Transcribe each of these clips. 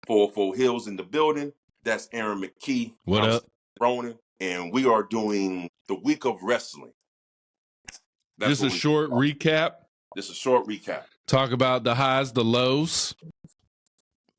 404 HEELZ in the building. That's Aaron McKee. What I'm up? Ronin, and we are doing the week of wrestling. Just a short recap. Just a short recap. Talk about the highs, the lows.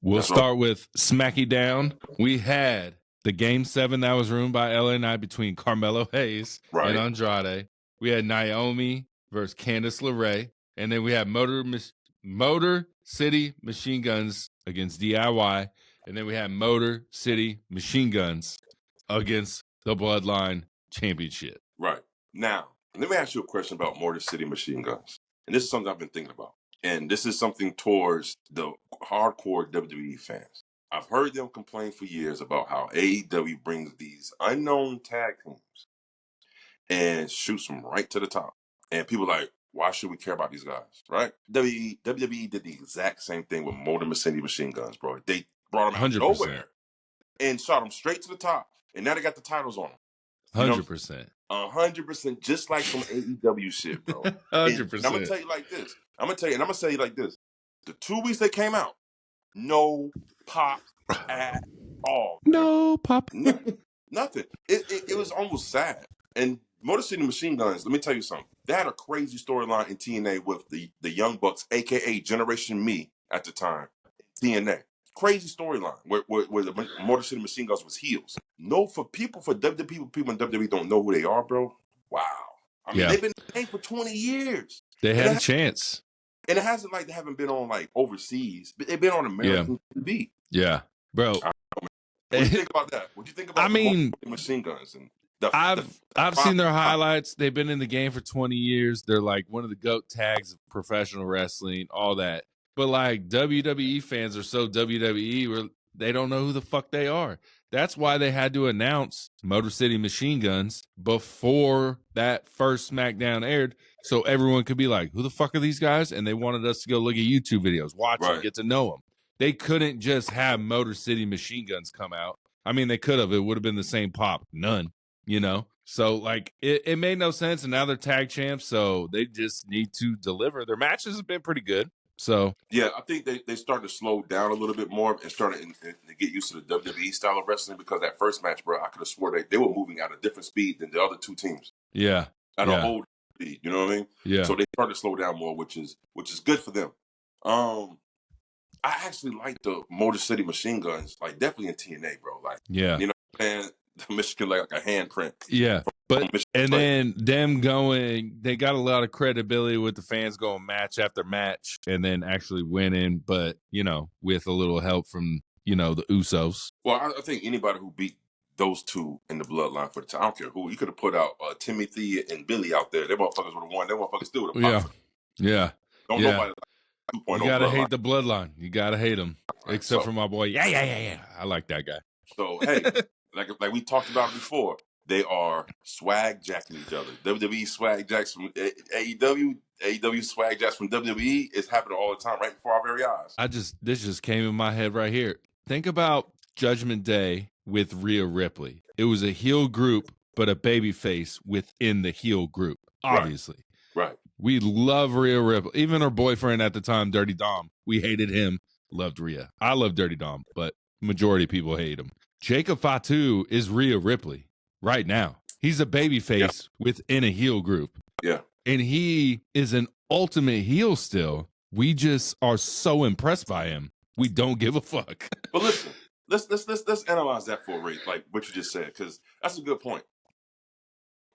We'll start with Smacky Down. We had the Game 7 that was ruined by LA Knight between Carmelo Hayes and Andrade. We had Naomi versus Candice LeRae. And then we had Motor City Machine Guns against DIY. And then we had Motor City Machine Guns against the Bloodline Championship. Right. Now, let me ask you a question about Motor City Machine Guns. And this is something I've been thinking about. And this is something towards the hardcore WWE fans. I've heard them complain for years about how AEW brings these unknown tag teams and shoots them right to the top. And people are like, why should we care about these guys, right? WWE did the exact same thing with Motor City Machine Guns, bro. They brought them out 100%. nowhere and shot them straight to the top. And now they got the titles on them. 100%. 100%, just like some AEW shit, bro. 100%. And I'm gonna tell you like this. I'm gonna say you like this. The 2 weeks they came out, no pop at all. No pop. Nothing. It was almost sad. And Motor City Machine Guns, let me tell you something. They had a crazy storyline in TNA with the Young Bucks, aka Generation Me at the time. TNA. Crazy storyline where the Motor City Machine Guns was heels. No, for people in WWE don't know who they are, bro. Wow. I mean, they've been in the game for 20 years. They had a chance. And it hasn't like they haven't been on like overseas, but they've been on American TV. Yeah, bro. What do you think about that? What do you think about Machine Guns? And I've seen their highlights. They've been in the game for 20 years. They're like one of the GOAT tags of professional wrestling, all that. But like WWE fans are so WWE where they don't know who the fuck they are. That's why they had to announce Motor City Machine Guns before that first SmackDown aired, so everyone could be like, who the fuck are these guys? And they wanted us to go look at YouTube videos, watch them, get to know them. They couldn't just have Motor City Machine Guns come out. I mean, they could have. It would have been the same pop. None, you know? So, like, it made no sense, and now they're tag champs, so they just need to deliver. Their matches have been pretty good. So yeah, I think they started to slow down a little bit more and started to get used to the WWE style of wrestling, because that first match, bro, I could have swore they were moving at a different speed than the other two teams. Yeah. At a whole speed, you know what I mean? Yeah. So they started to slow down more, which is good for them. I actually like the Motor City Machine Guns, like definitely in TNA, bro. Like, you know, and the Michigan like a handprint. Yeah. But and then them going, they got a lot of credibility with the fans going match after match and then actually winning, but you know, with a little help from, you know, the Usos. Well, I think anybody who beat those two in the Bloodline for the time, I don't care who, you could have put out Timothy and Billy out there. They motherfuckers would have won. They motherfuckers still would have popped. Yeah. Don't nobody like 2.0. You gotta hate the Bloodline. You gotta hate them, except for my boy. Yeah. I like that guy. So hey, like we talked about before. They are swag jacking each other. WWE swag jacks from AEW, AEW swag jacks from WWE. It's happening all the time, right before our very eyes. This just came in my head right here. Think about Judgment Day with Rhea Ripley. It was a heel group, but a babyface within the heel group, obviously. Right. We love Rhea Ripley. Even her boyfriend at the time, Dirty Dom, we hated him, loved Rhea. I love Dirty Dom, but majority of people hate him. Jacob Fatu is Rhea Ripley. Right now, he's a babyface within a heel group. Yeah. And he is an ultimate heel still. We just are so impressed by him. We don't give a fuck. But listen, let's analyze that for a rate, like what you just said, because that's a good point.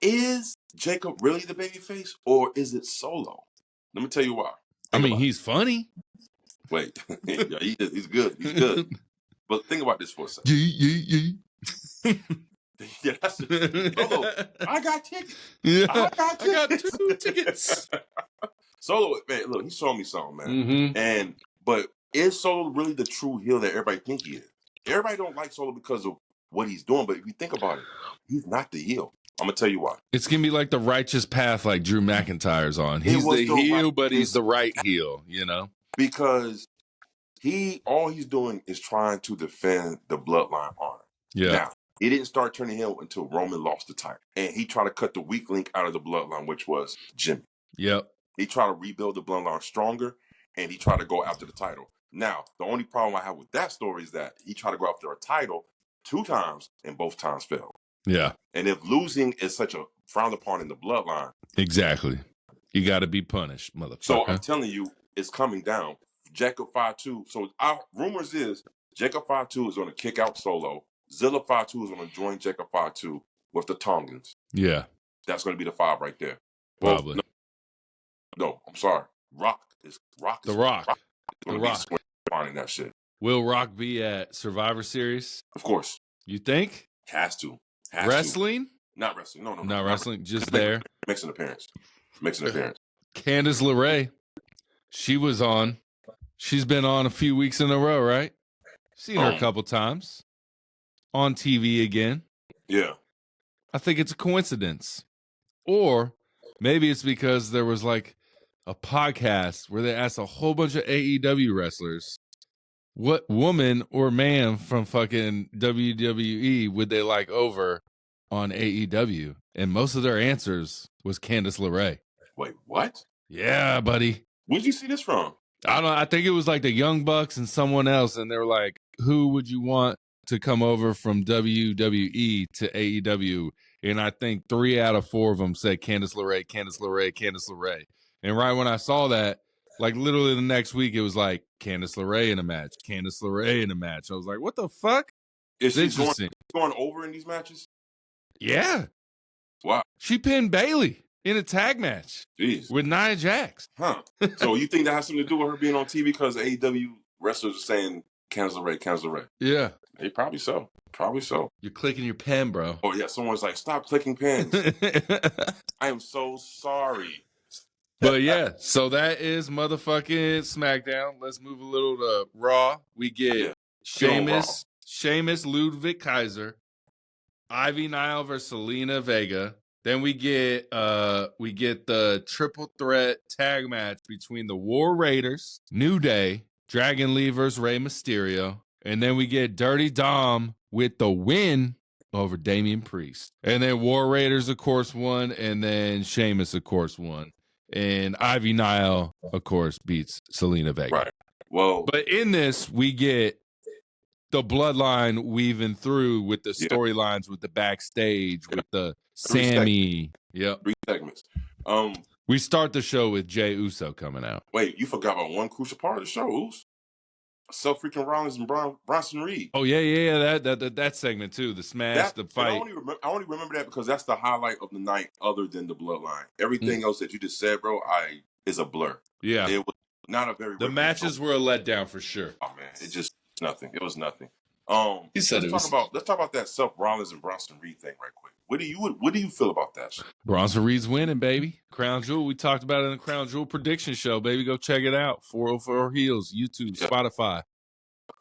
Is Jacob really the babyface, or is it Solo? Let me tell you why. He's funny. Wait, he's good. He's good. But think about this for a second. Yeah, that's it. Solo, I got tickets. Yeah, I got 2 tickets. Solo, man, look, he showed me something, man. Mm-hmm. But is Solo really the true heel that everybody think he is? Everybody don't like Solo because of what he's doing, but if you think about it, he's not the heel. I'm gonna tell you why. It's gonna be like the righteous path, like Drew McIntyre's on. He's the heel, but he's the right heel, you know? Because all he's doing is trying to defend the Bloodline honor. Yeah. Now, he didn't start turning heel until Roman lost the title. And he tried to cut the weak link out of the Bloodline, which was Jimmy. Yep. He tried to rebuild the Bloodline stronger, and he tried to go after the title. Now, the only problem I have with that story is that he tried to go after a title 2 times and both times failed. Yeah. And if losing is such a frowned upon in the bloodline. Exactly. You got to be punished, motherfucker. So I'm telling you, it's coming down. Jacob 5-2. So our rumors is Jacob 5-2 is going to kick out Solo. Zilla 5-2 is going to join Jacob 5-2 with the Tongans. Yeah. That's going to be the 5 right there. Probably. No, I'm sorry. Rock. The Rock. The Rock. Finding that shit. Will Rock be at Survivor Series? Of course. You think? Has to. Wrestling? Not wrestling. No. Not wrestling. Just there. Makes an appearance. Candice LeRae. She was on. She's been on a few weeks in a row, right? Seen her a couple times. On TV again. Yeah. I think it's a coincidence. Or maybe it's because there was like a podcast where they asked a whole bunch of AEW wrestlers what woman or man from fucking WWE would they like over on AEW? And most of their answers was Candice LeRae. Wait, what? Yeah, buddy. Where'd you see this from? I don't know. I think it was like the Young Bucks and someone else. And they were like, who would you want to come over from WWE to AEW? And I think 3 out of 4 of them said Candice LeRae, Candice LeRae, Candice LeRae. And right when I saw that, like literally the next week, it was like Candice LeRae in a match, Candice LeRae in a match. I was like, what the fuck? Is she going over in these matches? Yeah. Wow. She pinned Bailey in a tag match. Jeez. With Nia Jax. Huh. So you think that has something to do with her being on TV because AEW wrestlers are saying Candice LeRae? Yeah. Hey, probably so. You're clicking your pen, bro. Oh, yeah. Someone's like, stop clicking pens. I am so sorry. But yeah, so that is motherfucking SmackDown. Let's move a little to Raw. We get Sheamus, Ludwig Kaiser, Ivy Nile versus Selena Vega. Then we get the triple threat tag match between the War Raiders, New Day, Dragon Lee versus Rey Mysterio, and then we get Dirty Dom with the win over Damian Priest. And then War Raiders, of course, won, and then Sheamus, of course, won. And Ivy Nile, of course, beats Selena Vega. Right. Well, but in this, we get the bloodline weaving through with the storylines, with the backstage, with the Sammy. Yep. 3 segments. We start the show with Jey Uso coming out. Wait, you forgot about one crucial part of the show, Us. Seth freaking Rollins and Bronson Reed. Oh yeah. That segment too. The smash, the fight. I only remember that because that's the highlight of the night, other than the bloodline. Everything else that you just said, bro, is a blur. Yeah, it was not a very. The matches were a letdown for sure. Oh man, it just nothing. It was nothing. Let's talk about that Seth Rollins and Bronson Reed thing right quick. What do you feel about that shit? Bronson Reed's winning, baby. Crown Jewel. We talked about it in the Crown Jewel prediction show, baby. Go check it out. 404 HEELZ, YouTube, Spotify.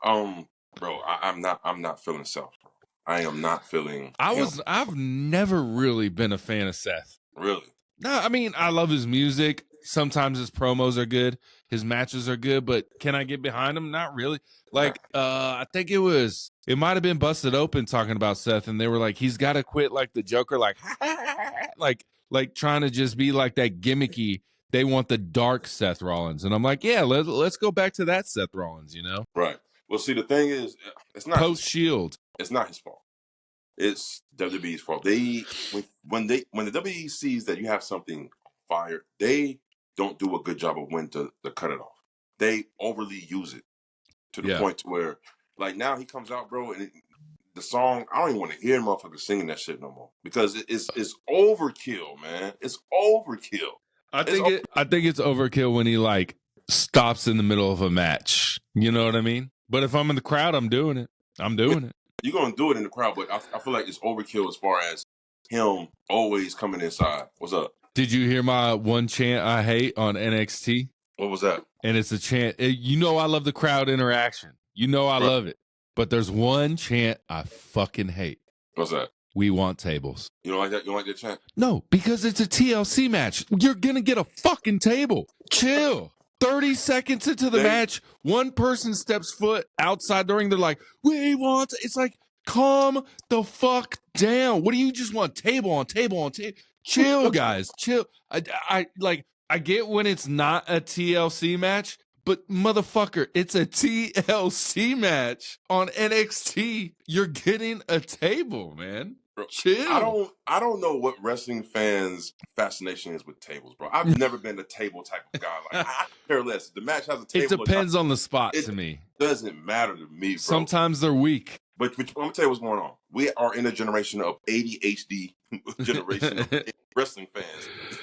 Bro, I'm not feeling Seth. Bro. I am not feeling. I've never really been a fan of Seth. Really? No, I mean, I love his music. Sometimes his promos are good. His matches are good, but can I get behind him? Not really. Like, I think it might have been Busted Open talking about Seth, and they were like, he's got to quit like the Joker, like trying to just be like that gimmicky. They want the dark Seth Rollins. And I'm like, yeah, let's go back to that Seth Rollins, you know? Right. Well, see, the thing is, it's not post-Shield. It's not his fault. It's WWE's fault. When the WWE sees that you have something fired, they don't do a good job of when to cut it off. They overly use it to the point to where, like, now he comes out, bro, and the song, I don't even want to hear motherfuckers singing that shit no more because it's overkill, man. It's overkill. I think it's overkill when he like stops in the middle of a match. You know what I mean? But if I'm in the crowd, I'm doing it. You're gonna do it in the crowd, but I feel like it's overkill as far as him always coming inside. What's up? Did you hear my one chant I hate on NXT? What was that? And it's a chant. You know I love the crowd interaction. You know I love it. But there's one chant I fucking hate. What's that? We want tables. You don't like that? You don't like that chant? No, because it's a TLC match. You're going to get a fucking table. Chill. 30 seconds into the match, one person steps foot outside the ring. They're like, we want... It's like, calm the fuck down. What do you just want? Table on table on table. Chill, guys. Chill. I get when it's not a TLC match, But motherfucker, it's a TLC match on NXT. You're getting a table, man. Bro, Chill. I don't know what wrestling fans' fascination is with tables, bro. I've never been a table type of guy. Like I care less. The match has a table. It depends on the spot to me. It doesn't matter to me, bro. Sometimes they're weak. But I'm gonna tell you what's going on. We are in a generation of ADHD generation of wrestling fans.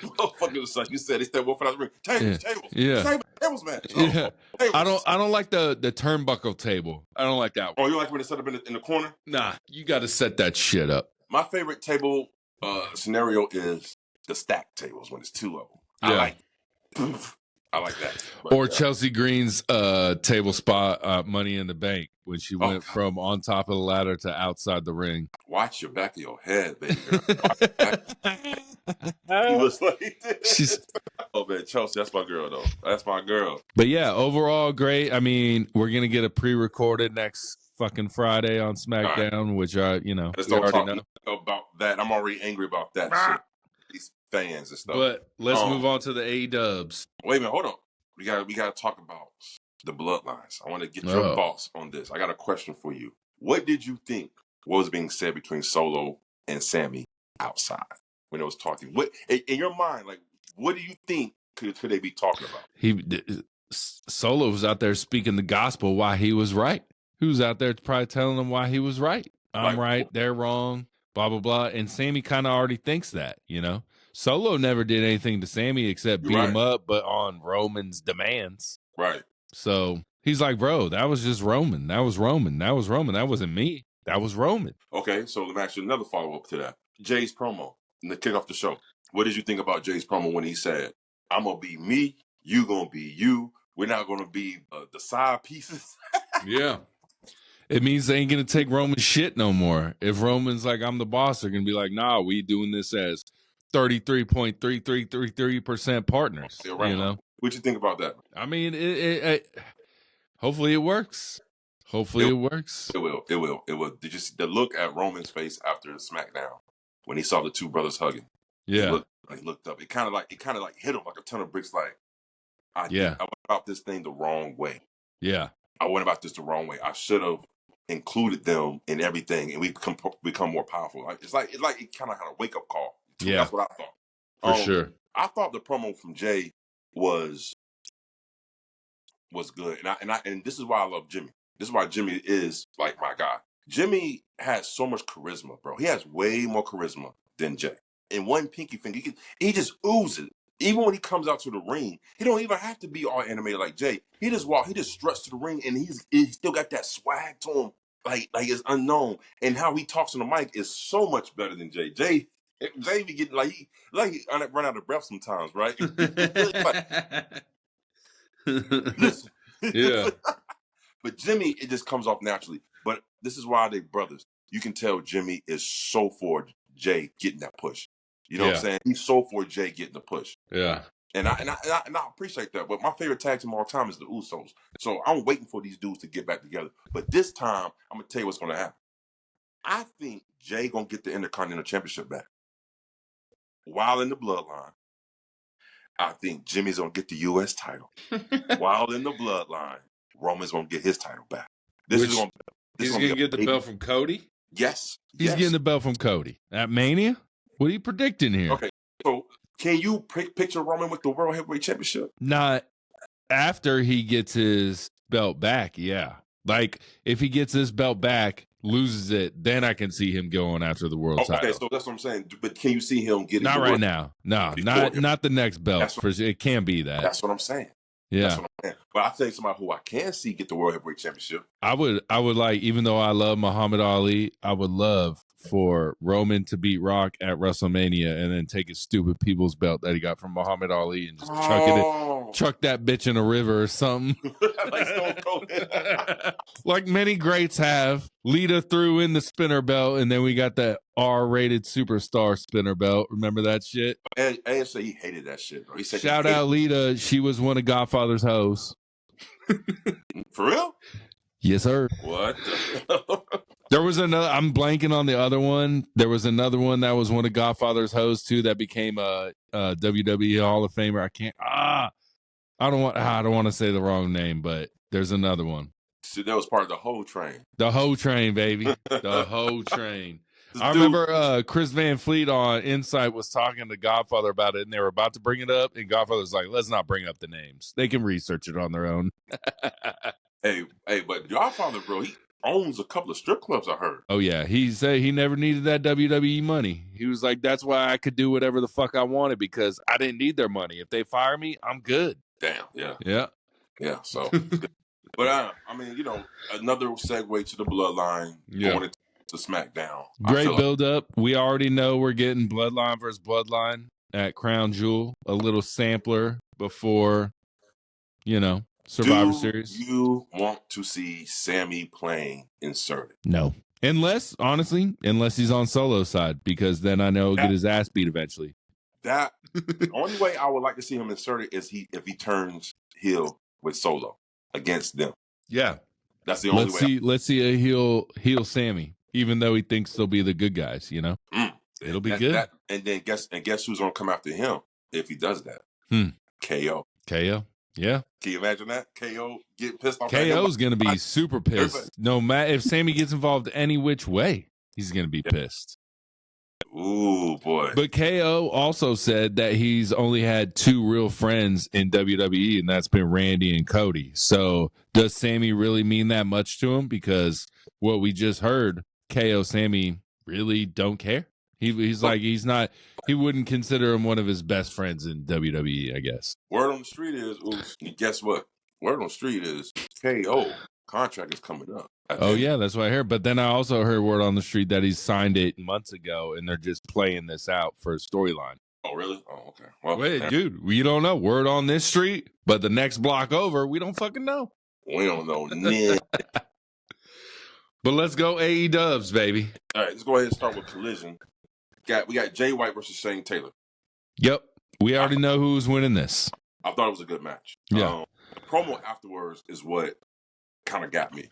Motherfuckers, like you said, they said, "Well, for that ring, tables, tables match." Yeah. Tables. I don't like the turnbuckle table. I don't like that one. Oh, you like when they set up in the corner? Nah, you got to set that shit up. My favorite table scenario is the stack tables when it's two of them. Yeah. I like that. But, or Chelsea Green's table spot, Money in the Bank, when she went from on top of the ladder to outside the ring. Watch your back of your head, baby girl. He was like this. Oh, man, Chelsea, that's my girl, though. That's my girl. But, yeah, overall, great. I mean, we're going to get a pre-recorded next fucking Friday on SmackDown, which, you know, let's we don't already talk know about that. I'm already angry about that shit. These fans and stuff. But let's move on to the A-dubs. Wait a minute, hold on. We got to talk about the bloodlines. I want to get your thoughts on this. I got a question for you. What did you think was being said between Solo and Sammy outside when it was talking? What in your mind, like, what do you think could they be talking about? Solo was out there speaking the gospel why he was right. He was out there probably telling them why he was right. I'm right, they're wrong, blah, blah, blah. And Sammy kind of already thinks that, you know? Solo never did anything to Sammy except beat him up, but on Roman's demands. Right. So he's like, bro, that was just Roman. That was Roman. That was Roman. That wasn't me. That was Roman. Okay, so let me ask you another follow-up to that. Jay's promo, to kick off the show. What did you think about Jay's promo when he said, I'm going to be me, you going to be you, we're not going to be the side pieces? Yeah. It means they ain't going to take Roman's shit no more. If Roman's like, I'm the boss, they're going to be like, nah, we doing this as 33.3333% partners. Yeah, right. You know? What you think about that? I mean, hopefully it works. Hopefully it works. It will. Did you see the look at Roman's face after SmackDown when he saw the two brothers hugging? Yeah. He looked up. It kind of like hit him like a ton of bricks. Like, I went about this thing the wrong way. Yeah. I went about this the wrong way. I should have included them in everything, and we become more powerful. Like it kind of had a wake up call. Yeah, that's what I thought. For sure. I thought the promo from Jay was good, and this is why I love Jimmy. This is why Jimmy is like my guy. Jimmy has so much charisma, bro. He has way more charisma than Jay. And one pinky finger, he just oozes. Even when he comes out to the ring, he don't even have to be all animated like Jay. He just struts to the ring, and he still got that swag to him, like it's unknown. And how he talks on the mic is so much better than Jay. Jay be getting like he run out of breath sometimes, right? Listen. Yeah. But Jimmy, it just comes off naturally. But this is why they brothers. You can tell Jimmy is so for Jay getting that push. You know what I'm saying? He's so for Jay getting the push. Yeah. And I appreciate that. But my favorite tag team of all time is the Usos. So I'm waiting for these dudes to get back together. But this time, I'm going to tell you what's going to happen. I think Jay going to get the Intercontinental Championship back. While in the Bloodline, I think Jimmy's going to get the U.S. title. While in the Bloodline, Roman's going to get his title back. He's going to get the belt from Cody? Yes. He's getting the belt from Cody. At Mania? What are you predicting here? Okay, so can you picture Roman with the World Heavyweight Championship? Not after he gets his belt back, yeah. Like, if he gets his belt back, loses it, then I can see him going after the world title. Okay, so that's what I'm saying. But can you see him getting not right now? No, not the next belt. It can't be that. That's what I'm saying. Yeah. That's what I'm saying. But I think somebody who I can see get the World Heavyweight Championship. I would like, even though I love Muhammad Ali, I would love for Roman to beat Rock at WrestleMania and then take his stupid people's belt that he got from Muhammad Ali and just chuck that bitch in a river or something. Like Stone Cold. Like many greats have. Lita threw in the spinner belt, and then we got that R-rated superstar spinner belt. Remember that shit? And say he hated that shit, bro. He said shout out Lita. She was one of Godfather's hoes. For real? Yes, sir. What? There was another. I'm blanking on the other one. There was another one that was one of Godfather's hoes too that became a WWE Hall of Famer. I can't. I don't want to say the wrong name, but there's another one. So that was part of the whole train. The whole train, baby. The whole train. I remember Chris Van Fleet on Insight was talking to Godfather about it, and they were about to bring it up, and Godfather's like, let's not bring up the names. They can research it on their own. Hey, but Godfather, bro, he owns a couple of strip clubs, I heard. Oh, yeah. He said he never needed that WWE money. He was like, that's why I could do whatever the fuck I wanted, because I didn't need their money. If they fire me, I'm good. Damn, yeah. Yeah, so... But I mean, you know, another segue to the Bloodline going to SmackDown. Great build up. We already know we're getting Bloodline versus Bloodline at Crown Jewel. A little sampler before, Survivor Series. Do you want to see Sammy playing inserted? No. Unless he's on Solo side, because then I know he'll get his ass beat eventually. The only way I would like to see him inserted is if he turns heel with Solo against them. Yeah. That's the only way. Let's see a heel Sammy, even though he thinks they'll be the good guys, It'll be good. And then guess who's gonna come after him if he does that? KO. Yeah. Can you imagine that? KO getting pissed off. KO's gonna be super pissed. Everybody. No matter if Sammy gets involved any which way, he's gonna be pissed. Ooh, boy. But KO also said that he's only had 2 real friends in WWE, and that's been Randy and Cody. So does Sammy really mean that much to him? Because what we just heard, KO Sammy really don't care. He's like, he wouldn't consider him one of his best friends in WWE, I guess. Word on the street is, guess what? Word on the street is KO contract is coming up. Oh, yeah, that's what I heard. But then I also heard word on the street that he signed it months ago, and they're just playing this out for a storyline. Oh, really? Oh, okay. Well, wait, dude, we don't know. Word on this street, but the next block over, we don't fucking know. We don't know. But let's go AEW, baby. All right, let's go ahead and start with Collision. We got Jay White versus Shane Taylor. Yep. We already know who's winning this. I thought it was a good match. Yeah. The promo afterwards is what kind of got me.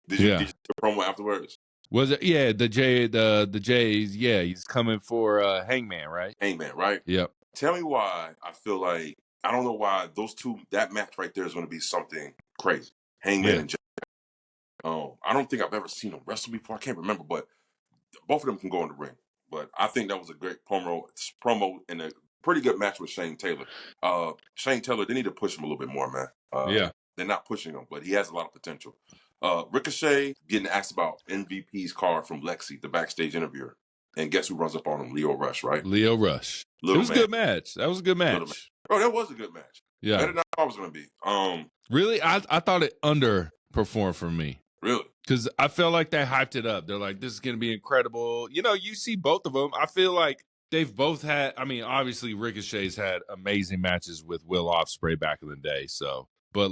Did you see the promo afterwards? Was it? Yeah, the Jays. Yeah, he's coming for Hangman, right? Hangman, right? Yep. Tell me why I feel like, I don't know why that match right there is going to be something crazy. Hangman and Jay. I don't think I've ever seen them wrestle before. I can't remember, but both of them can go in the ring. But I think that was a great promo and a pretty good match with Shane Taylor. Shane Taylor, they need to push him a little bit more, man. They're not pushing him, but he has a lot of potential. Ricochet getting asked about MVP's card from Lexi, the backstage interviewer. And guess who runs up on him? Leo Rush, right? Leo Rush. It was a good match. That was a good match. Oh, that was a good match. Yeah. Better than I thought it was going to be. Really? I thought it underperformed for me. Really? Because I felt like they hyped it up. They're like, this is going to be incredible. You see both of them. I feel like they've both had, obviously Ricochet's had amazing matches with Will Ospreay back in the day. But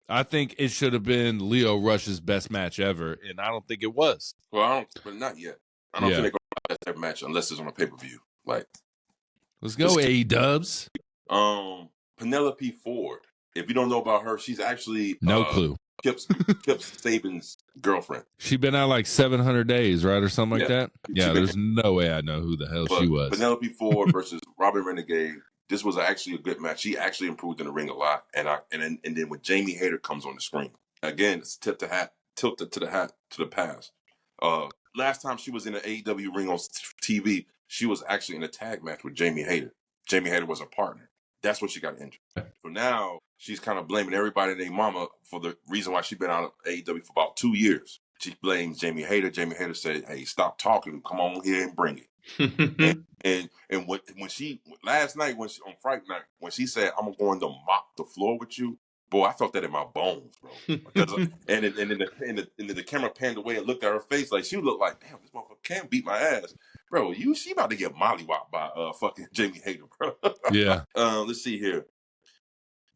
I think it should have been Leo Rush's best match ever, and I don't think it was. Well, but not yet. I don't think they're going to have that match unless it's on a pay-per-view. Let's go, AEW. Penelope Ford. If you don't know about her, she's actually no clue. Kip Sabian's girlfriend. She been out 700 days, right, or something like that. Yeah, there's no way I know who the hell she was. Penelope Ford versus Robin Renegade. This was actually a good match. She actually improved in the ring a lot, and then when Jamie Hayter comes on the screen again, it's tilted to the past. Last time she was in an AEW ring on TV, she was actually in a tag match with Jamie Hayter. Jamie Hayter was a partner. That's when she got injured. So now she's kind of blaming everybody and their mama for the reason why she's been out of AEW for about 2 years. She blames Jamie Hayter. Jamie Hayter said, "Hey, stop talking. Come on here and bring it." and when she last night on Fright Night, when she said, "I'm going to mop the floor with you," boy, I felt that in my bones, bro. and then the camera panned away and looked at her face like she looked like, damn, this motherfucker can't beat my ass, bro. She about to get mollywopped by fucking Jamie Hayter, bro. Yeah. Let's see here.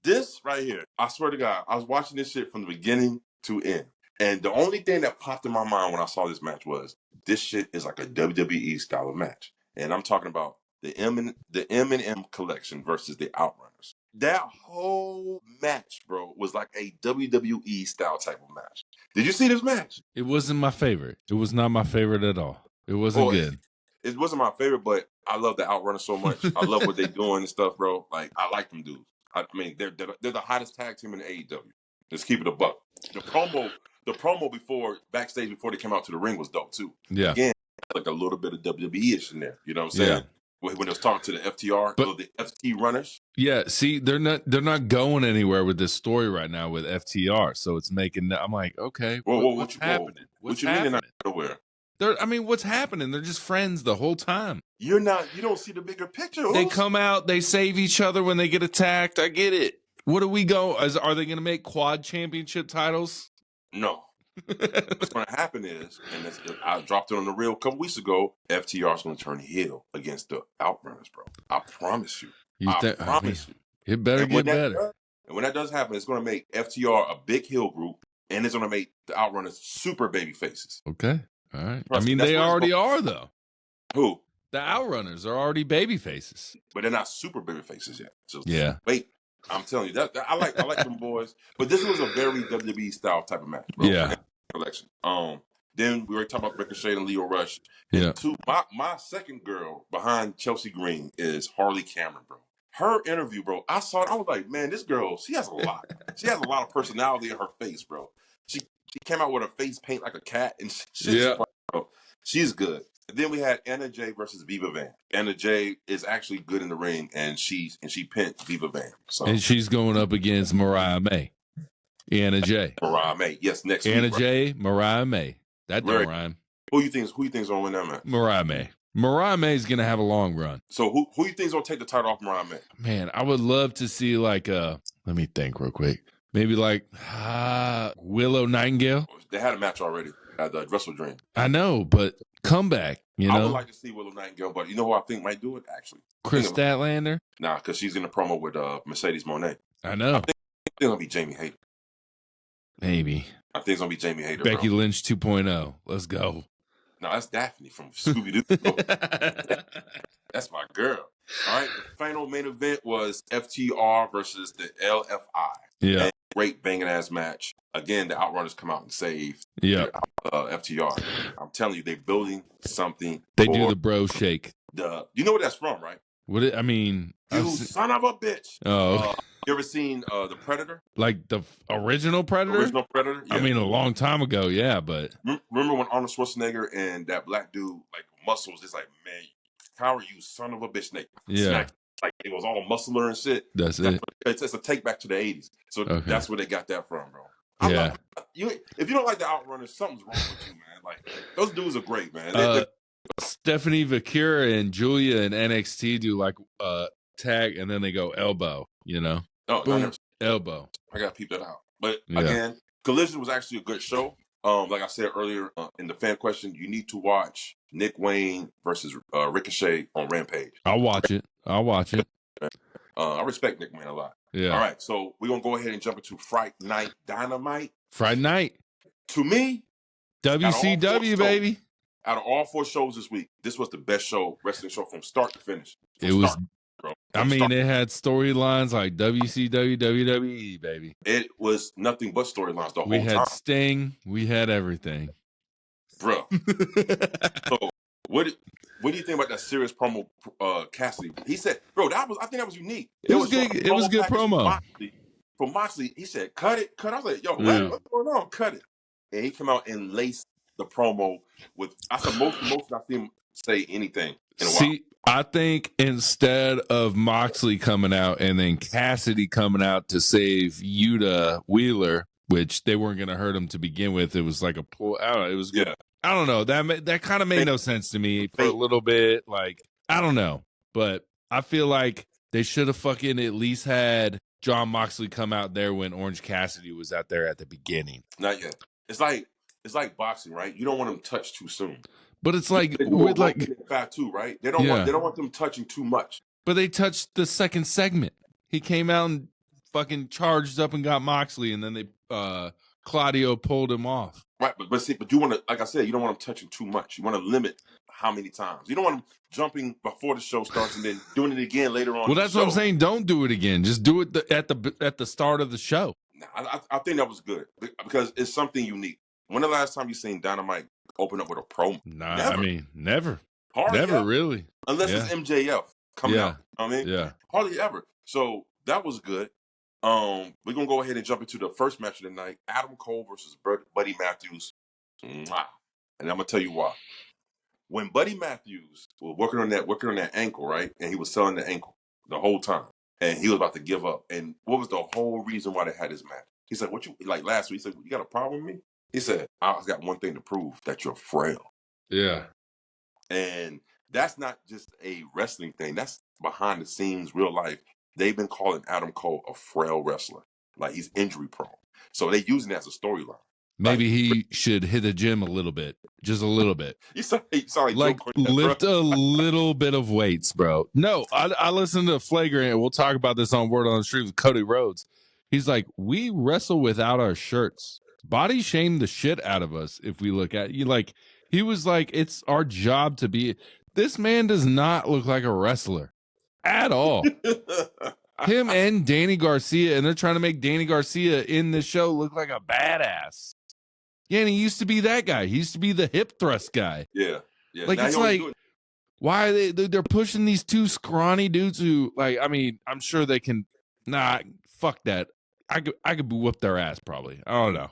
This right here, I swear to God, I was watching this shit from the beginning to end. And the only thing that popped in my mind when I saw this match was, this shit is like a WWE style of match. And I'm talking about the M&M collection versus the Outrunners. That whole match, bro, was like a WWE style type of match. Did you see this match? It wasn't my favorite. It was not my favorite at all. It wasn't good. It wasn't my favorite, but I love the Outrunners so much. I love what they're doing and stuff, bro. I like them dudes. I mean, they're the hottest tag team in the AEW. Let's keep it a buck. The promo backstage before they came out to the ring was dope too. Yeah. Again, like a little bit of WWE-ish in there. You know what I'm saying? Yeah. When they was talking to the FTR, the FT runners. Yeah, see, they're not going anywhere with this story right now with FTR. So it's making. I'm like, okay, what's happening? What you mean they're not nowhere? What's happening? They're just friends the whole time. You don't see the bigger picture. They come out, they save each other when they get attacked. I get it. What do we go? Are they going to make quad championship titles? No. What's going to happen is, and I dropped it on the reel a couple weeks ago, FTR is going to turn heel against the Outrunners, bro. I promise you. I promise you. It better get better. And when that does happen, it's going to make FTR a big heel group, and it's going to make the Outrunners super baby faces. Okay. All right. I mean, they already are, though. Who? The Outrunners are already baby faces. But they're not super baby faces yet. So yeah. Wait. I'm telling you, that I like them boys. But this was a very WWE style type of match, bro. Yeah. Collection. Then we were talking about Ricochet and Leo Rush. Yeah. My second girl behind Chelsea Green is Harley Cameron, bro. Her interview, bro, I saw it. I was like, man, this girl, she has a lot. She has a lot of personality in her face, bro. She came out with her face paint like a cat, and she's good. And then we had Anna Jay versus Viva Van. Anna Jay is actually good in the ring, and she pinned Viva Van. So. And she's going up against Mariah May. Anna Jay. Mariah May, yes, next Anna week. Jay, Mariah May. That don't rhyme. Who you think's gonna win that match? Mariah May. Mariah May's gonna have a long run. So who you think's gonna take the title off Mariah May? Man, I would love to see let me think real quick. Maybe Willow Nightingale. They had a match already at the Wrestle Dream. I know, but comeback, I would like to see Willow Nightingale, but you know who I think might do it, actually? Chris Statlander? Nah, because she's in the promo with Mercedes Moné. I know. I think it's going to be Jamie Hayter. Maybe. I think it's going to be Jamie Hayter, Becky Lynch 2.0. Let's go. No, that's Daphne from Scooby-Doo. That's my girl. All right, the final main event was FTR versus the LFI. Yeah. And great banging-ass match. Again, the Outrunners come out and save FTR. I'm telling you, they're building something. They do the bro shake. You know what that's from, right? You son of a bitch. Oh. You ever seen The Predator? Like the original Predator? Original Predator? Yeah. I mean, a long time ago, yeah, but... Remember when Arnold Schwarzenegger and that black dude, muscles, it's like, man, how are you, son of a bitch, Snake? Yeah. Snack. Like, it was all muscular and shit. That's it. It's a take back to the 80s. So that's where they got that from, bro. If you don't like the Outrunners, something's wrong with you, man. Like, those dudes are great, man. Stephanie Vakura and Julia in NXT do tag, and then they go elbow, you know? Oh, boom, elbow. I got to peep that out. But again, Collision was actually a good show. Like I said earlier in the fan question, you need to watch Nick Wayne versus Ricochet on Rampage. I'll watch it. I respect Nick Wayne a lot. Yeah. All right, so we're going to go ahead and jump into Fright Night Dynamite. Fright Night. To me, WCW, baby. Out of all 4 shows this week, this was the best wrestling show from start to finish. It had storylines like WCW, WWE, baby. It was nothing but storylines the whole time. We had Sting. We had everything. Bro. So, what do you think about that serious promo, Cassidy? He said, bro, I think that was unique. It was good. It was good promo. From Moxley, he said, cut it. I was like, yo, what's going on? Cut it. And he came out and laced the promo with, I said, most I've seen him say anything in a while. I think instead of Moxley coming out and then Cassidy coming out to save Yuta Wheeler, which they weren't going to hurt him to begin with, it was like a pull. I don't know. It was good. I don't know. That kind of made no sense to me for a little bit. Like, I don't know. But I feel like they should have fucking at least had John Moxley come out there when Orange Cassidy was out there at the beginning. Not yet. It's like boxing, right? You don't want them touched too soon. But it's like with fat too, right? They don't want them touching too much. But they touched the second segment. He came out and fucking charged up and got Moxley, and then they Claudio pulled him off. Right, but you want to, like I said, you don't want them touching too much. You want to limit how many times. You don't want them jumping before the show starts and then doing it again later on. Well, that's what I'm saying. Don't do it again. Just do it at the start of the show. I think that was good because it's something unique. When the last time you seen Dynamite open up with a promo? Nah, never. I mean, never. Hardly never ever. Really. Unless it's MJF coming out. You know what I mean? Yeah. Hardly ever. So that was good. We're gonna go ahead and jump into the first match of the night: Adam Cole versus Buddy Matthews. Mwah. And I'm gonna tell you why. When Buddy Matthews was working on that ankle, right, and he was selling the ankle the whole time, and he was about to give up. And what was the whole reason why they had this match? He said, "What you like last week?" He said, "You got a problem with me?" He said, "I got one thing to prove: that you're frail." Yeah. And that's not just a wrestling thing. That's behind the scenes, real life. They've been calling Adam Cole a frail wrestler. Like, he's injury prone. So they're using that as a storyline. Maybe he should hit the gym a little bit. Just a little bit. You sound like Joe Cornette, lift a little bit of weights, bro. No, I listened to Flagrant, and we'll talk about this on Word on the Street with Cody Rhodes. He's like, we wrestle without our shirts. Body shame the shit out of us if we look at you. Like, he was like, it's our job to be. This man does not look like a wrestler at all. Him and Danny Garcia, and they're trying to make Danny Garcia in the show look like a badass. Yeah, and he used to be that guy. He used to be the hip thrust guy. Yeah. Like, now it's like, why are they're pushing these two scrawny dudes who, like, I mean, I'm sure they can. Nah, fuck that. I could whoop their ass probably. I don't know.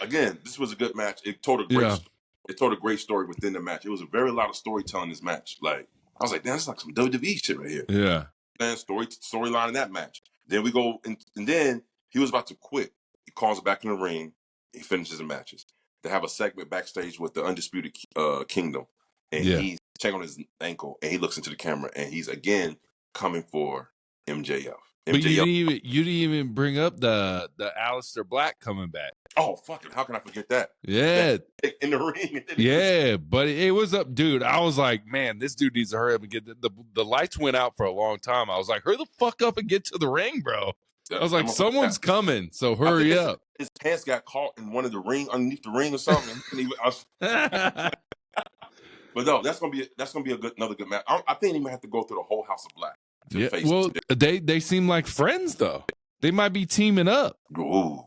Again, this was a good match. It told a great story within the match. It was a very lot of storytelling in this match. Like, I was like, damn, that's like some WWE shit right here. Yeah. And storyline in that match. Then we go and then he was about to quit. He calls back in the ring. He finishes the matches. They have a segment backstage with the Undisputed Kingdom, and he's checking on his ankle, and he looks into the camera, and he's again coming for MJF. But you didn't even bring up the Aleister Black coming back. Oh, fucking! How can I forget that? Yeah, in the ring. Yeah, but it was up, dude. I was like, man, this dude needs to hurry up and get the lights went out for a long time. I was like, hurry the fuck up and get to the ring, bro. I was like, someone's coming, so hurry up. His pants got caught in one of the ring underneath the ring or something. But no, that's gonna be another good match. I think he might have to go through the whole House of Black. Well, they seem like friends though. They might be teaming up. Ooh.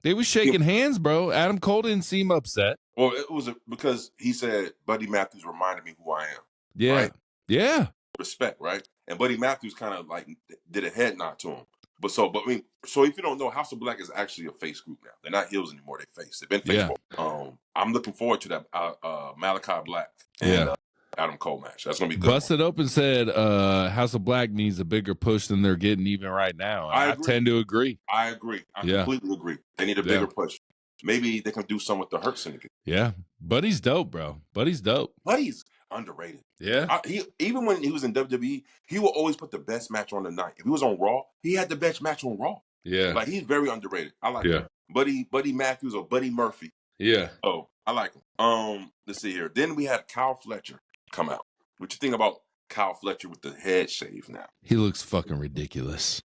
They was shaking hands, bro. Adam Cole didn't seem upset. Well, it was because he said Buddy Matthews reminded me who I am. Yeah, right? Yeah. Respect, right? And Buddy Matthews kind of like did a head nod to him. So if you don't know, House of Black is actually a face group now. They're not heels anymore. They're face. They've been face. Yeah. I'm looking forward to that Malachi Black and Adam Cole match. That's gonna be good. Busted Open said House of Black needs a bigger push than they're getting even right now. I tend to agree. I agree. I completely agree. They need a bigger push. Maybe they can do some with the Hurt Syndicate. Yeah, Buddy's dope, bro. Buddy's dope. Buddy's underrated. Yeah. Even when he was in WWE, he would always put the best match on the night. If he was on Raw, he had the best match on Raw. Yeah. Like, he's very underrated. I like him. Buddy Matthews or Buddy Murphy. Yeah. Oh, I like him. Let's see here. Then we had Kyle Fletcher come out. What you think about Kyle Fletcher with the head shave now? He looks fucking ridiculous.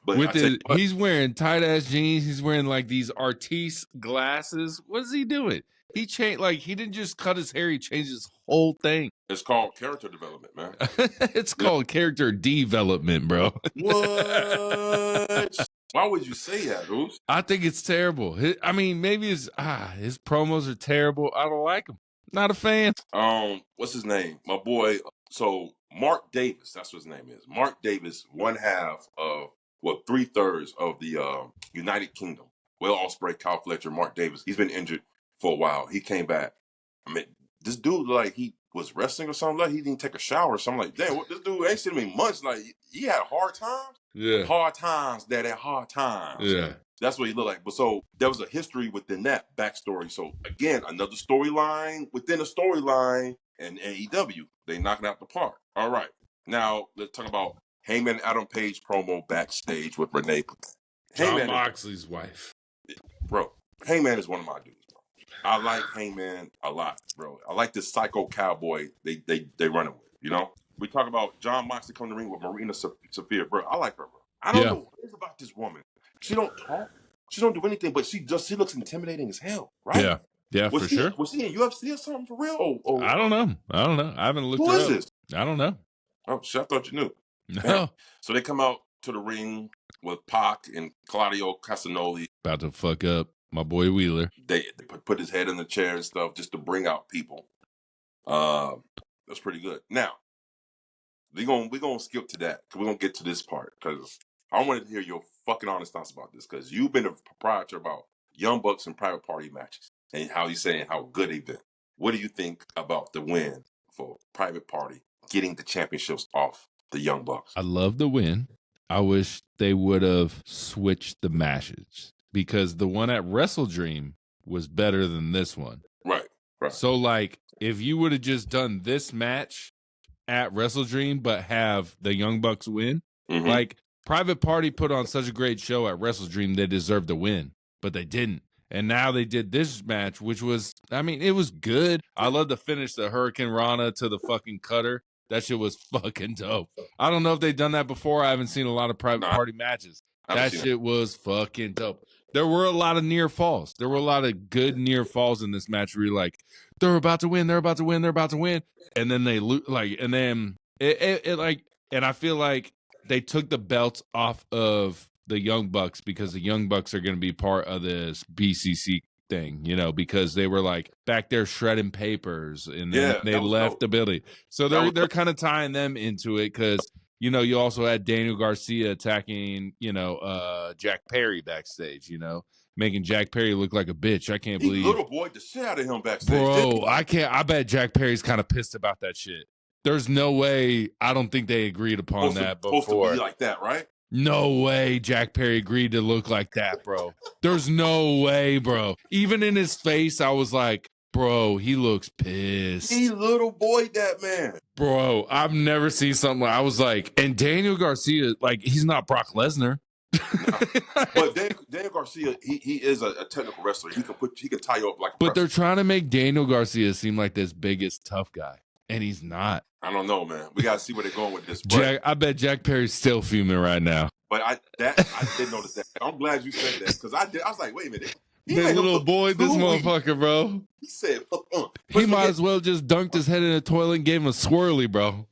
But he's wearing tight ass jeans. He's wearing like these artiste glasses. What is he doing? He changed, like, he didn't just cut his hair. He changed his whole thing. It's called character development, man. It's called character development, bro. What? Why would you say that, Bruce? I think it's terrible. I mean, maybe his promos are terrible. I don't like him. Not a fan. What's his name? My boy. So Mark Davis, that's what his name is. Mark Davis, 1/2 of 3/3 of the United Kingdom. Will Ospreay, Kyle Fletcher, Mark Davis. He's been injured for a while. He came back. I mean, this dude, like, he was wrestling or something. Like, he didn't take a shower or something. Like, damn, this dude ain't seen him in months. Like, he had hard times. Yeah. Hard times, daddy, hard times. Yeah. That's what he looked like. But so there was a history within that backstory. So again, another storyline within a storyline, and AEW, they knocking out the park. All right. Now let's talk about Heyman and Adam Page promo backstage with Renee. John Moxley's wife. Bro, Heyman is one of my dudes, bro. I like Heyman a lot, bro. I like this psycho cowboy they running with, you know? We talk about John Moxley coming to the ring with Marina Shafir, bro. I like her, bro. I don't know what it is about this woman. She don't talk. She don't do anything, but she looks intimidating as hell, right? Yeah. Yeah, for sure. Was she in UFC or something for real? Oh, I don't know. I haven't looked who her is up. this? I don't know. Oh, shit, I thought you knew. No. So they come out to the ring with Pac and Claudio Castagnoli. About to fuck up my boy Wheeler. They put his head in the chair and stuff just to bring out people. That's pretty good. Now, we're gonna skip to that because we're gonna get to this part because I wanted to hear your fucking honest thoughts about this because you've been a proprietor about Young Bucks and private party matches and how you saying how good they've been. What do you think about the win for private party getting the championships off the Young Bucks? I love the win. I wish they would have switched the matches because the one at Wrestle Dream was better than this one. Right. So, like, if you would have just done this match at Wrestle Dream but have the Young Bucks win, like, Private Party put on such a great show at Wrestle Dream, they deserved to win, but they didn't. And now they did this match, which was, I mean, it was good. I love to finish the Hurricane Rana to the fucking cutter. That shit was fucking dope. I don't know if they've done that before. I haven't seen a lot of private party matches. That shit was fucking dope. There were a lot of near falls. There were a lot of good near falls in this match where you're like, they're about to win, they're about to win, they're about to win. And then they lose, like, and then it like, and I feel like they took the belts off of the Young Bucks because the Young Bucks are going to be part of this BCC thing, you know, because they were like back there shredding papers and then they left the building. So they're kind of tying them into it because, you know, you also had Daniel Garcia attacking, you know, Jack Perry backstage, you know, making Jack Perry look like a bitch. I can't believe little boy the shit out of him backstage. Bro, I bet Jack Perry's kind of pissed about that shit. There's no way. I don't think they agreed upon that before. Supposed to be like that, right? No way Jack Perry agreed to look like that, bro. There's no way, bro. Even in his face, I was like, bro, he looks pissed. He little boy that man. Bro, I've never seen something like I was like, and Daniel Garcia, like, he's not Brock Lesnar. But Daniel Garcia, he is a technical wrestler. He can tie you up like a But they're trying to make Daniel Garcia seem like this biggest tough guy. And he's not. I don't know, man. We gotta see where they're going with this. I bet Jack Perry's still fuming right now. But I did notice that. I'm glad you said that because I was like, wait a minute. That little boy, this motherfucker, bro. He said, he might as well just dunked his head in a toilet and gave him a swirly, bro.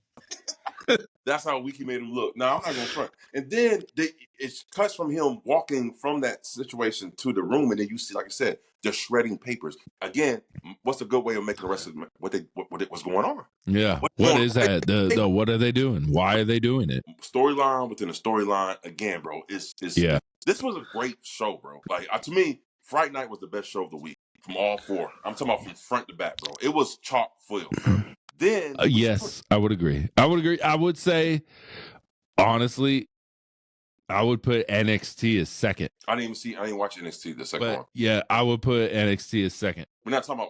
That's how weak he made him look. Now I'm not gonna front. And then it cuts from him walking from that situation to the room, and then you see, like I said, they're shredding papers. Again, what's a good way of making the rest of what's going on? Yeah. What is that? What are they doing? Why are they doing it? Storyline within a storyline. Again, bro, it's yeah. This was a great show, bro. Like to me, Fright Night was the best show of the week from all four. I'm talking about from front to back, bro. It was chock full. Then yes, I would agree. I would say, honestly, I would put NXT as second. I didn't watch NXT the second one. Yeah, I would put NXT as second. We're not talking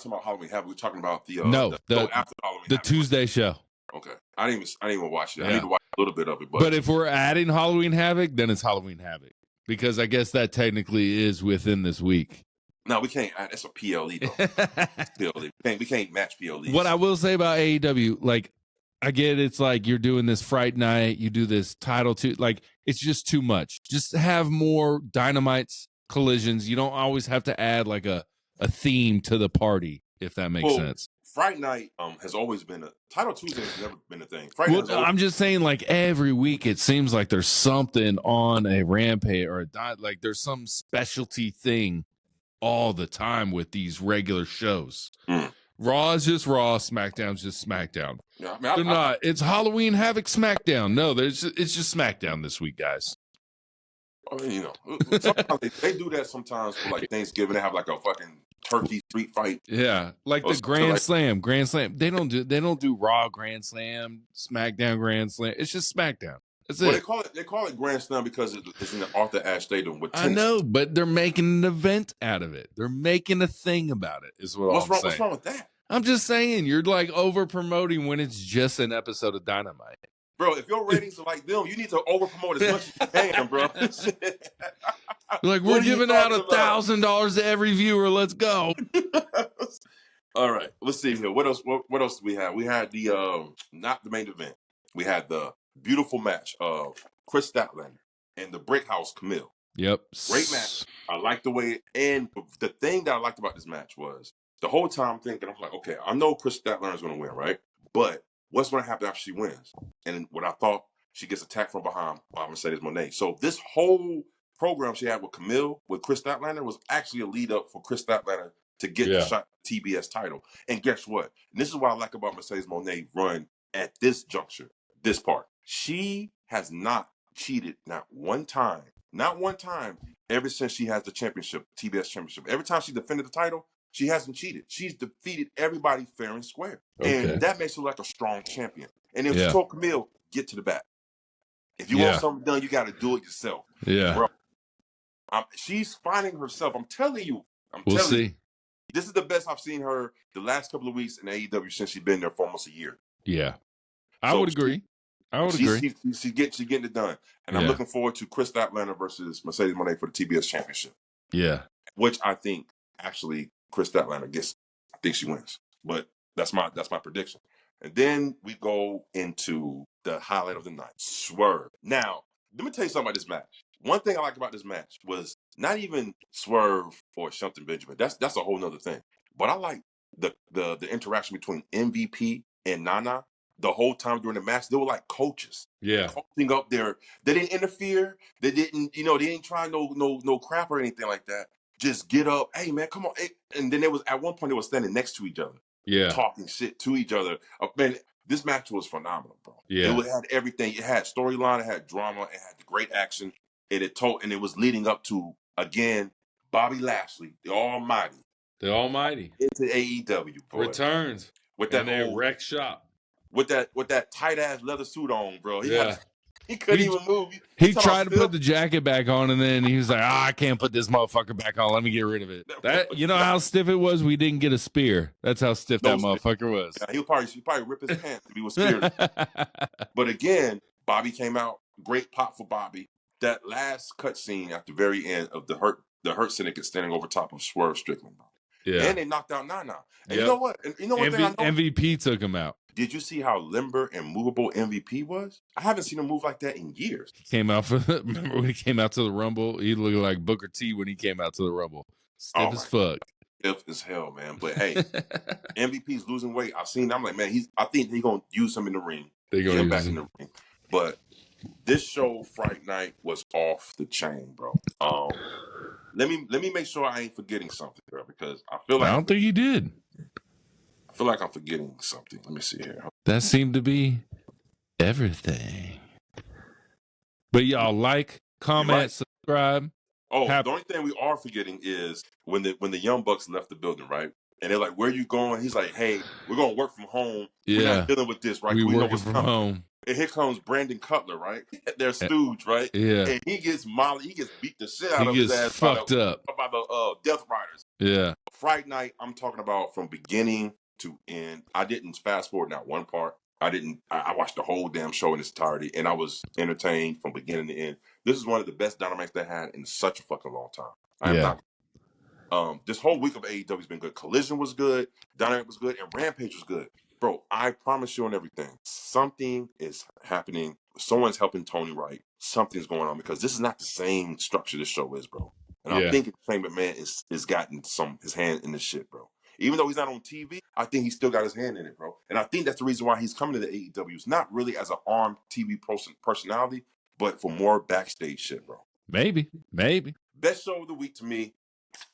about Halloween Havoc. We're talking about the after Halloween the Tuesday show. Okay, I didn't even watch it. Yeah. I need to watch a little bit of it. But if we're adding Halloween Havoc, then it's Halloween Havoc because I guess that technically is within this week. No, we can't. That's a PLE though. PLE. We can't match PLEs. What I will say about AEW, like, I get it's like you're doing this Fright Night, you do this title too, like it's just too much. Just have more Dynamites, collisions. You don't always have to add like a theme to the party, if that makes sense. Fright Night has always been Title Tuesday has never been a thing. I'm just saying, like every week it seems like there's something on a Rampage or like there's some specialty thing all the time with these regular shows. Raw is just Raw, SmackDown's just SmackDown. Yeah, I mean, they're not. It's Halloween Havoc SmackDown. No, it's just SmackDown this week, guys. I mean, you know, sometimes they do that sometimes for like Thanksgiving. They have like a fucking turkey street fight. Yeah, like the Grand Slam. They don't do Raw Grand Slam, SmackDown Grand Slam. It's just SmackDown. That's it. They call it Grand Slam because it's in the Arthur Ashe Stadium with tennis. I know, but they're making an event out of it. They're making a thing about it. Is what I'm saying. What's wrong with that? I'm just saying you're like over promoting when it's just an episode of Dynamite. Bro, if your ratings are like them, you need to over promote as much as you can, bro. Like we're giving out $1,000 to every viewer. Let's go. All right, let's see here. What else? What else do we have? We had the not the main event. We had the beautiful match of Chris Statlander and the Brick House Camille. Yep. Great match. I like the way and the thing that I liked about this match was the whole time thinking, I'm like, okay, I know Chris Statlander is going to win, right? But what's going to happen after she wins? And what I thought, she gets attacked from behind by Mercedes Moné. So this whole program she had with Camille, with Chris Statlander, was actually a lead up for Chris Statlander to get the shot TBS title. And guess what? And this is what I like about Mercedes Moné run at this juncture. this part. She has not cheated not one time ever since she has the championship, TBS championship. Every time she defended the title, she hasn't cheated. She's defeated everybody fair and square. Okay. And that makes her like a strong champion. And if you told Camille, get to the back. If you want something done, you got to do it yourself. Yeah. Bro, she's finding herself. I'm telling you. We'll see. This is the best I've seen her the last couple of weeks in AEW since she's been there for almost a year. Yeah. I would agree. She's getting it done. And I'm looking forward to Chris Statlander versus Mercedes Moné for the TBS championship. Yeah. Which I think actually Chris Statlander gets. I think she wins. But that's my prediction. And then we go into the highlight of the night, Swerve. Now, let me tell you something about this match. One thing I like about this match was not even Swerve or Shelton Benjamin. That's a whole nother thing. But I like the interaction between MVP and Nana. The whole time during the match, they were like coaches. Yeah. Coaching up there. They didn't interfere. They didn't, they didn't try no crap or anything like that. Just get up. Hey, man, come on. And then at one point, they were standing next to each other. Yeah. Talking shit to each other. Man, this match was phenomenal, bro. Yeah. It had everything. It had storyline. It had drama. It had the great action. And it was leading up to, again, Bobby Lashley, the Almighty. Into AEW, boy. Returns. With that old wreck shop. With that tight ass leather suit on, bro. He couldn't even move. He tried to put the jacket back on, and then he was like, I can't put this motherfucker back on. Let me get rid of it. You know how stiff it was? We didn't get a spear. That's how stiff that motherfucker was. Yeah, he'll probably rip his pants if he was speared. But again, Bobby came out. Great pop for Bobby. That last cutscene at the very end of the Hurt Syndicate standing over top of Swerve Strickland, bro. Yeah. And they knocked out Nana. And you know what? And you know what thing I know? MVP took him out. Did you see how limber and movable MVP was? I haven't seen him move like that in years. Remember when he came out to the Rumble? He looked like Booker T when he came out to the Rumble. Stiff as fuck. Stiff as hell, man. But hey, MVP's losing weight. I've seen. I'm like, man, I think they're gonna use him in the ring. They're gonna get back in the ring. But this show, Fright Night, was off the chain, bro. Let me make sure I ain't forgetting something, bro, because I feel like I don't think you did. I feel like I'm forgetting something. Let me see here. That seemed to be everything. But y'all like, comment, subscribe. Oh, the only thing we are forgetting is when the Young Bucks left the building, right? And they're like, "Where you going?" He's like, "Hey, we're gonna work from home. Yeah. We're not dealing with this, right? We know working what's from coming." home. And here comes Brandon Cutler, right? Their stooge, right? Yeah. And he gets beat the shit out of his ass. Fucked up by the Death Riders. Yeah. Fright Night, I'm talking about from beginning to end. I didn't fast forward not one part. I watched the whole damn show in its entirety, and I was entertained from beginning to end. This is one of the best Dynamites they had in such a fucking long time. I am not. This whole week of AEW has been good. Collision was good, Dynamite was good, and Rampage was good. Bro, I promise you on everything, something is happening. Someone's helping Tony Wright. Something's going on because this is not the same structure this show is, bro. And I'm thinking Shane McMahon is gotten his hand in this shit, bro. Even though he's not on TV, I think he's still got his hand in it, bro. And I think that's the reason why he's coming to the AEW. It's not really as an armed TV personality, but for more backstage shit, bro. Maybe. Best show of the week to me,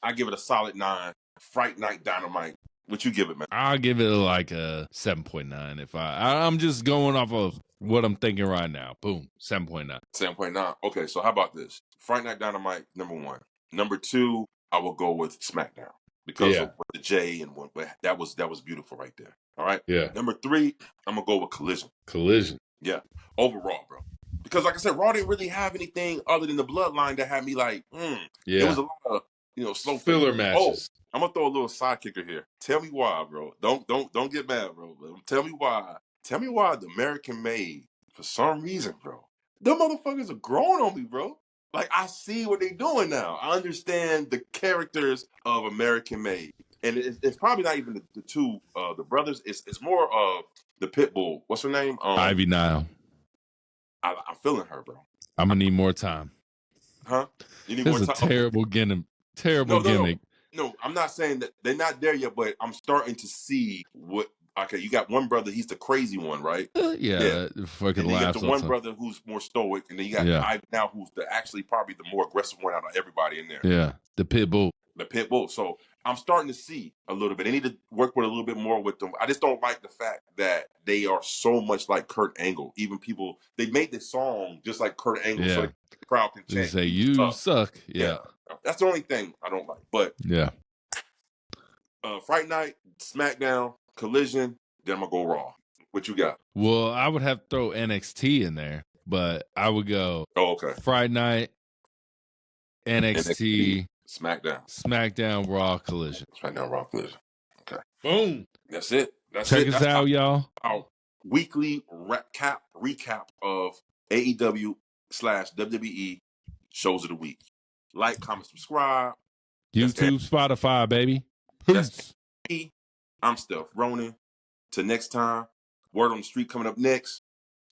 I give it a solid 9. Fright Night Dynamite. What you give it, man? I'll give it like a 7.9. If I'm just going off of what I'm thinking right now. Boom, 7.9. 7.9. Okay, so how about this? Fright Night Dynamite, number 1. Number 2, I will go with SmackDown. Because of the J and one, but that was beautiful right there. All right. Yeah. Number 3, I'm gonna go with Collision. Yeah. Overall, bro. Because like I said, Raw didn't really have anything other than the Bloodline that had me like, It was a lot of slow filler matches. Oh, I'm gonna throw a little sidekicker here. Tell me why, bro. Don't get mad, bro. Tell me why. Tell me why the American Made, for some reason, bro. Them motherfuckers are growing on me, bro. Like, I see what they're doing now. I understand the characters of American Made. And it's probably not even the two, the brothers. It's more of the Pitbull. What's her name? Ivy Nile. I'm feeling her, bro. I'm going to need more time. Huh? You need this more is time? a terrible gimmick. No, I'm not saying that they're not there yet, but I'm starting to see what... Okay, you got one brother, he's the crazy one, right? Yeah. Fucking you laughs. got the one brother who's more stoic, and then you got Ivy now, who's actually probably the more aggressive one out of everybody in there. Yeah, the Pitbull. The pit bull. So I'm starting to see a little bit. They need to work with a little bit more with them. I just don't like the fact that they are so much like Kurt Angle. Even people, they made this song just like Kurt Angle, so the crowd can They chant. say you suck. Yeah. That's the only thing I don't like. But Fright Night, SmackDown, Collision. Then I'm gonna go Raw. What you got? Well, I would have to throw NXT in there, but I would go. Friday Night, NXT, SmackDown, Raw, Collision. SmackDown, Raw, Collision. Okay. Boom. That's it. Check us out, y'all. Our weekly recap of AEW/WWE shows of the week. Like, comment, subscribe. YouTube, Spotify, baby. Peace. I'm Steph Ronin. Till next time. Word on the Street coming up next.